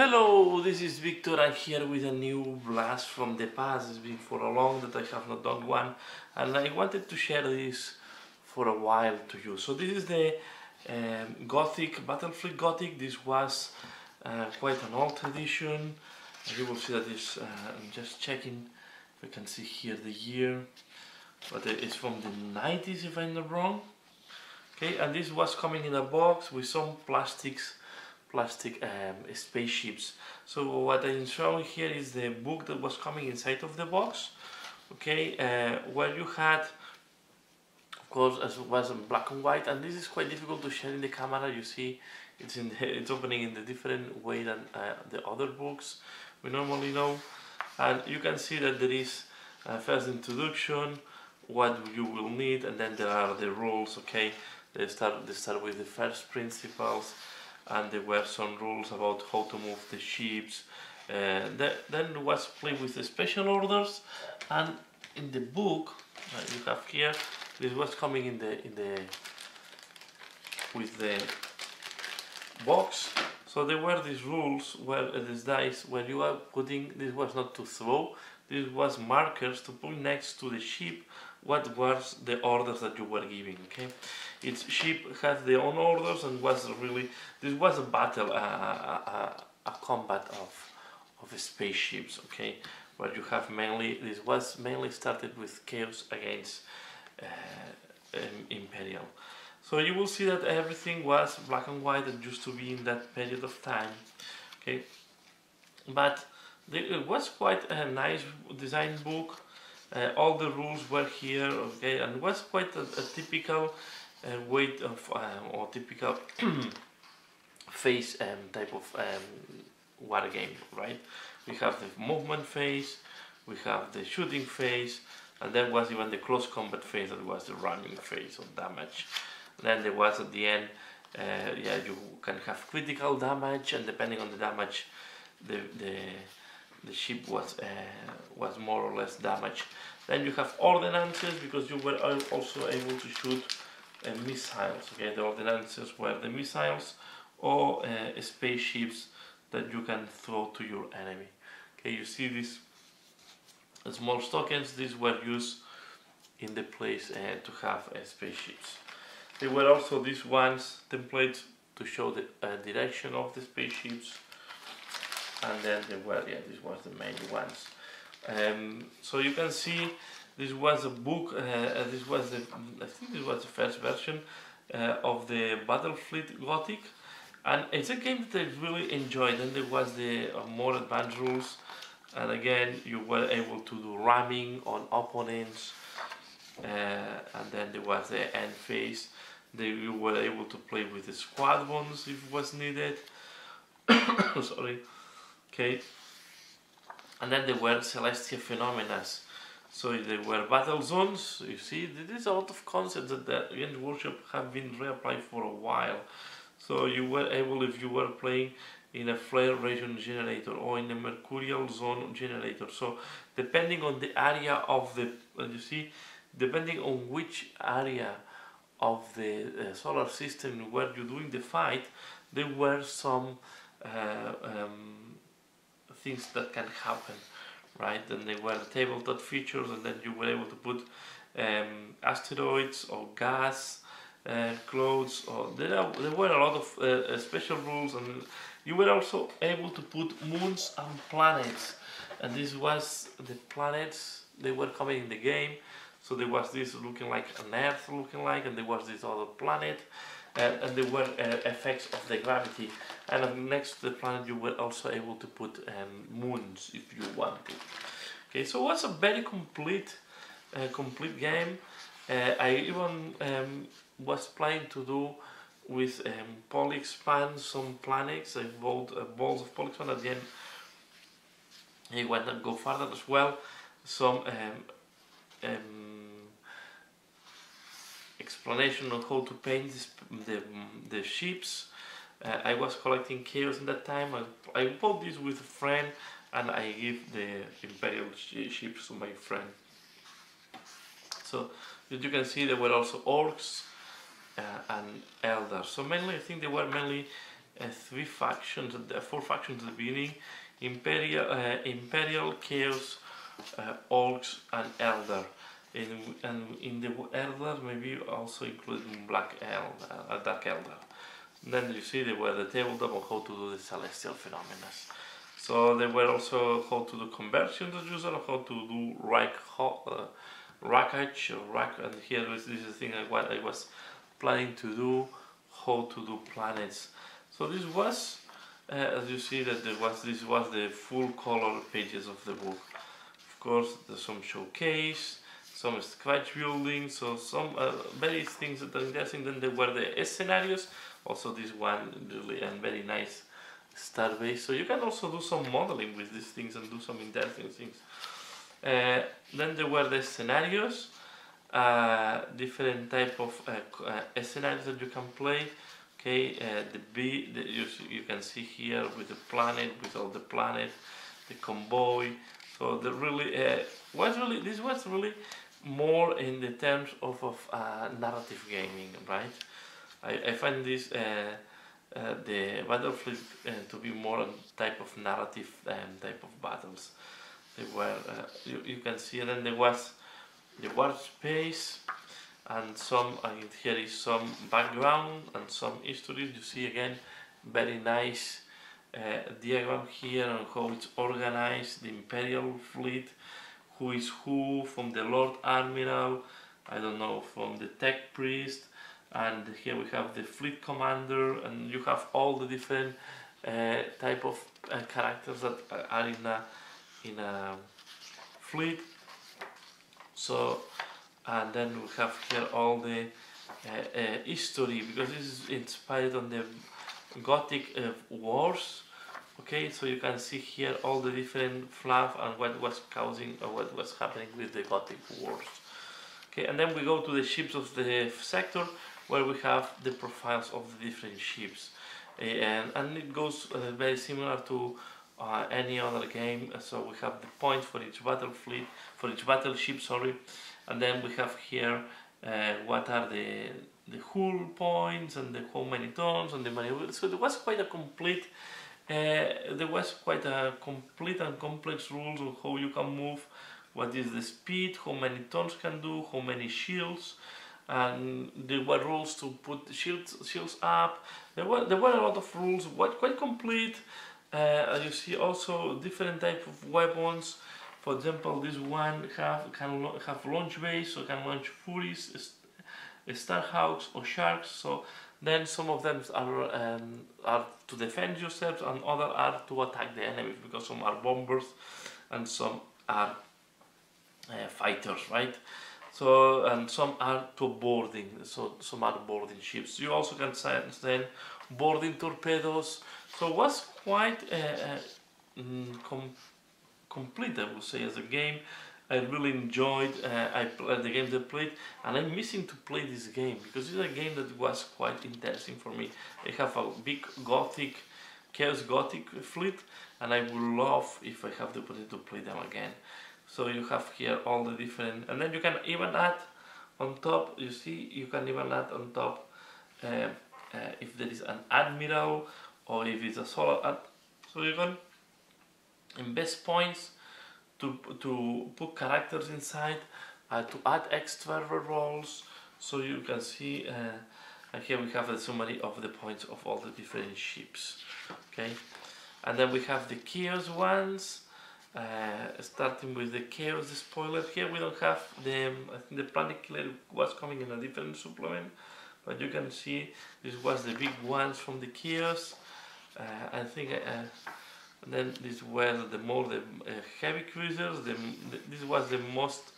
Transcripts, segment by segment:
Hello, this is Victor. I'm here with a new blast from the past. It's been for a long that I have not done one, and I wanted to share this for a while to you. So this is the Gothic, Battlefleet Gothic. This was quite an old edition. You will see that this, I'm just checking if I can see here the year, but it's from the 90s if I'm not wrong. Okay, and this was coming in a box with some plastic spaceships. So what I'm showing here is the book that was coming inside of the box. Okay, where you had, of course, as it was in black and white, and this is quite difficult to share in the camera. You see, it's opening in a different way than the other books we normally know, and you can see that there is first introduction, what you will need, and then there are the rules. Okay, they start with the first principles, and there were some rules about how to move the ships. Then was played with the special orders, and in the book you have here, this was coming in the with the box. So there were these rules where these dice where you are putting, this was not to throw, this was markers to put next to the ship what was the orders that you were giving. Okay, each ship had their own orders, and was really, this was a battle, a combat of spaceships. Okay, where you have mainly, this was mainly started with Chaos against Imperial. So you will see that everything was black and white and used to be in that period of time. Okay, but it was quite a nice design book. All the rules were here. Okay, and it was quite a typical way of or typical phase type of war game, right? We have the movement phase, we have the shooting phase, and then was even the close combat phase, that was the running phase of damage. Then there was at the end, yeah, you can have critical damage, and depending on the damage, the ship was more or less damaged. Then you have ordnances, because you were also able to shoot missiles. Okay, the ordnances were the missiles or spaceships that you can throw to your enemy. Okay, you see these small tokens. These were used in the place to have spaceships. There were also these ones templates to show the direction of the spaceships, and then there were, yeah, this was the main ones. So you can see this was a book. This was the, I think this was the first version of the Battlefleet Gothic, and it's a game that I really enjoyed. And there was the more advanced rules, and again you were able to do ramming on opponents, and then there was the end phase. You were able to play with the squadrons if it was needed. Sorry. Okay. And then there were celestial phenomena. So there were battle zones. You see, there is a lot of concepts that the Games Workshop have been reapplied for a while. So you were able, if you were playing in a flare region generator or in a mercurial zone generator. So depending on the area of the, you see, depending on which area of the solar system where you're doing the fight, there were some things that can happen, right? And they were tabletop features, and then you were able to put asteroids or gas clouds, or there were a lot of special rules, and you were also able to put moons and planets, and this was the planets, they were coming in the game. So there was this looking like an Earth looking like, and there was this other planet, and there were effects of the gravity, and next to the planet you were also able to put moons if you want to. Okay, so it was a very complete game. I even was planning to do with Polyxpan some planets. I bought balls of Polyxpan. At the end I went and go further as well. Some explanation on how to paint the ships. I was collecting chaos in that time. I bought this with a friend, and I give the Imperial ships to my friend. So as you can see, there were also orcs and elders. So mainly, I think they were mainly three factions, four factions at the beginning: Imperial, Chaos, Orcs, and Elder. And in the Elder, maybe also including Black Elder, Dark Elder. And then you see they were the tabletop on how to do the celestial phenomena. So they were also how to do conversions as usual, how to do Rackage, and here this is the thing what I was planning to do, how to do planets. So this was, as you see, that this was the full color pages of the book. Of course, there's some showcase, some scratch building, so some various things that are interesting. Then there were the scenarios. Also, this one really and very nice star base. So you can also do some modeling with these things and do some interesting things. Then there were the scenarios, different type of scenarios that you can play. Okay, you can see here with the planet, with all the planets, the convoy. So the this was really more in the terms of narrative gaming, right? I find this the Battlefleet to be more a type of narrative type of battles. They were you can see, and then there was the war space, and some, and here is some background and some histories. You see again very nice diagram here on how it's organized, the Imperial fleet, who is who, from the Lord Admiral, I don't know, from the Tech Priest, and here we have the fleet commander, and you have all the different type of characters that are in a fleet. So, and then we have here all the history, because this is inspired on the Gothic wars. Okay, so you can see here all the different fluff and what was causing or what was happening with the Gothic wars. Okay, and then we go to the ships of the sector, where we have the profiles of the different ships, and it goes very similar to any other game. So we have the points for each battleship, sorry, and then we have here what are the hull points and the how many tons and the maneuver. So there was quite a complete and complex rules on how you can move, what is the speed, how many tons can do, how many shields, and there were rules to put the shields up. There were a lot of rules, quite complete. You see also different type of weapons. For example, this one can have launch base, so can launch Furies, Starhawks or Sharks. So then some of them are to defend yourselves, and other are to attack the enemy, because some are bombers and some are fighters, right? So, and some are to boarding, so some are boarding ships. You also can send boarding torpedoes. So it was quite complete, I would say, as a game. I really enjoyed the games I played, and I'm missing to play this game, because it's a game that was quite interesting for me. I have a big Chaos Gothic fleet, and I would love if I have the opportunity to play them again. So you have here all the different, and then you can even add on top, you see, you can even add on top if there is an admiral, or if it's a solo ad. So you can invest points to put characters inside, to add extra rolls. So you can see, and here we have a summary of the points of all the different ships. Okay, and then we have the Chaos ones. Starting with the Chaos spoiler. Here we don't have the, I think the Planet Killer was coming in a different supplement, but you can see this was the big ones from the Chaos. I think, and then this were the heavy cruisers. This was the most,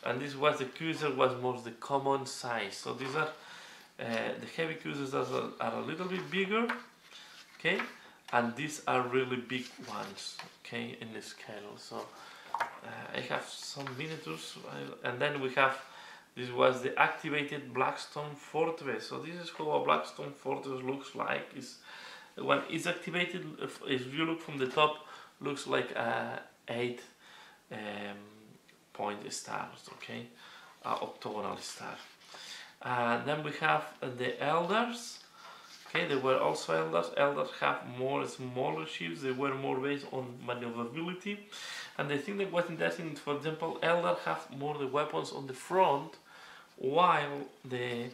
and this was the cruiser was most the common size. So these are the heavy cruisers are a little bit bigger. Okay. And these are really big ones, okay, in the scale. So I have some miniatures, and then we have, this was the activated Blackstone Fortress. So this is how a Blackstone Fortress looks like. When it's activated, if you look from the top, looks like 8 point stars, okay, octagonal star. Then we have the Elders. Okay, there were also elders. Elders have more smaller ships. They were more based on maneuverability, and I think that what's interesting, for example, elders have more the weapons on the front, while the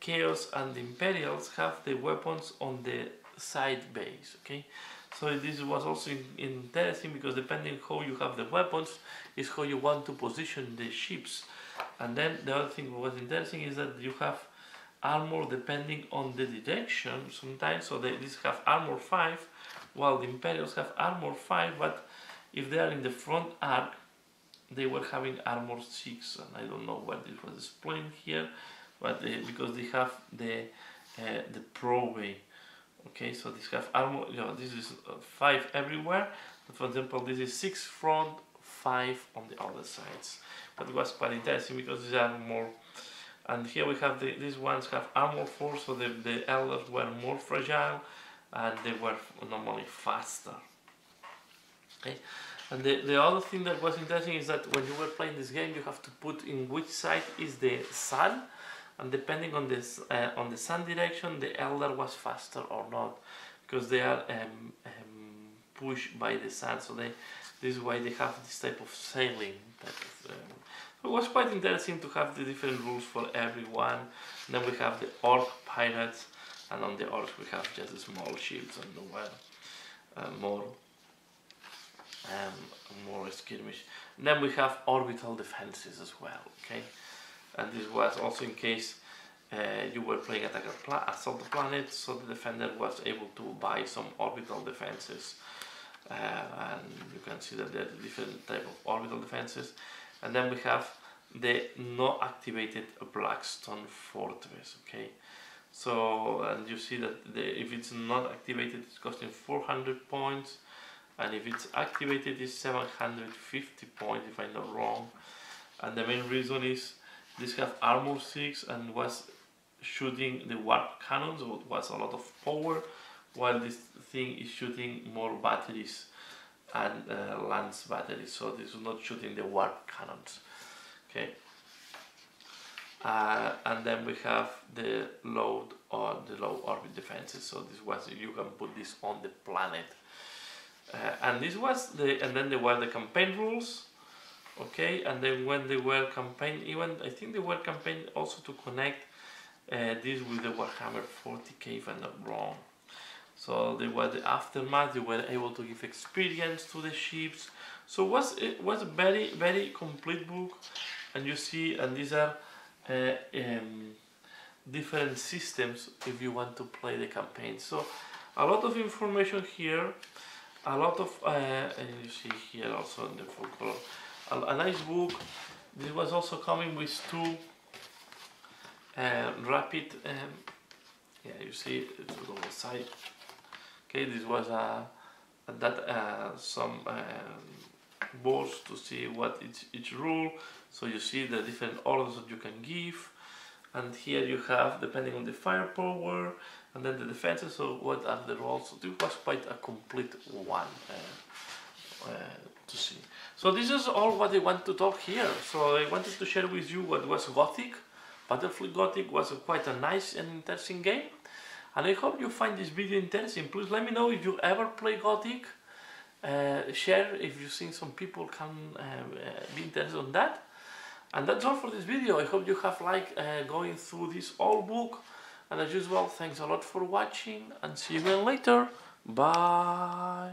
Chaos and the Imperials have the weapons on the side base. Okay, so this was also interesting because depending how you have the weapons is how you want to position the ships. And then the other thing that was interesting is that you have armor depending on the direction sometimes. So these have armor 5, while the Imperials have armor 5, but if they are in the front arc, they were having armor 6, and I don't know what this was explained here, but because they have the probay. Okay, so this have armor, this is 5 everywhere, but for example this is 6 front, 5 on the other sides. But it was quite interesting because these are more, and here we have these ones have armor 4, so the elders were more fragile and they were normally faster. Okay, and the other thing that was interesting is that when you were playing this game, you have to put in which side is the sun, and depending on this on the sun direction, the elder was faster or not, because they are pushed by the sun. So this is why they have this type of sailing type of. So it was quite interesting to have the different rules for everyone. And then we have the orc pirates, and on the orcs we have just the small ships and more skirmish. And then we have orbital defenses as well. Okay. And this was also in case you were playing Assault Planet, so the defender was able to buy some orbital defenses. And you can see that there are different type of orbital defenses. And then we have the not activated Blackstone Fortress. Okay, so and you see that if it's not activated, it's costing 400 points, and if it's activated, it's 750 points if I'm not wrong. And the main reason is this have armor 6 and was shooting the warp cannons, so it was a lot of power, while this thing is shooting more batteries and lance batteries, so this is not shooting the warp cannons. Okay, and then we have the low orbit defenses, so this was, you can put this on the planet. And this was and then there were the campaign rules. Okay, and then when they were campaign, even I think they were campaign also to connect this with the Warhammer 40k if I'm not wrong. So they were the aftermath. They were able to give experience to the ships. So it was a very, very complete book, and you see, and these are different systems if you want to play the campaign. So a lot of information here, a lot of and you see here also in the full color. A nice book. This was also coming with 2 rapid. Yeah, you see it's on the side. Okay, this was some boards to see what each rule. So you see the different orders that you can give, and here you have depending on the firepower, and then the defenses. So what are the roles? So it was quite a complete one to see. So this is all what I want to talk here. So I wanted to share with you what was Gothic. Battlefleet Gothic was quite a nice and interesting game, and I hope you find this video interesting. Please let me know if you ever play Gothic. Share if you think some people can be interested on that. And that's all for this video. I hope you have liked going through this old book, and as usual, thanks a lot for watching, and see you again later. Bye.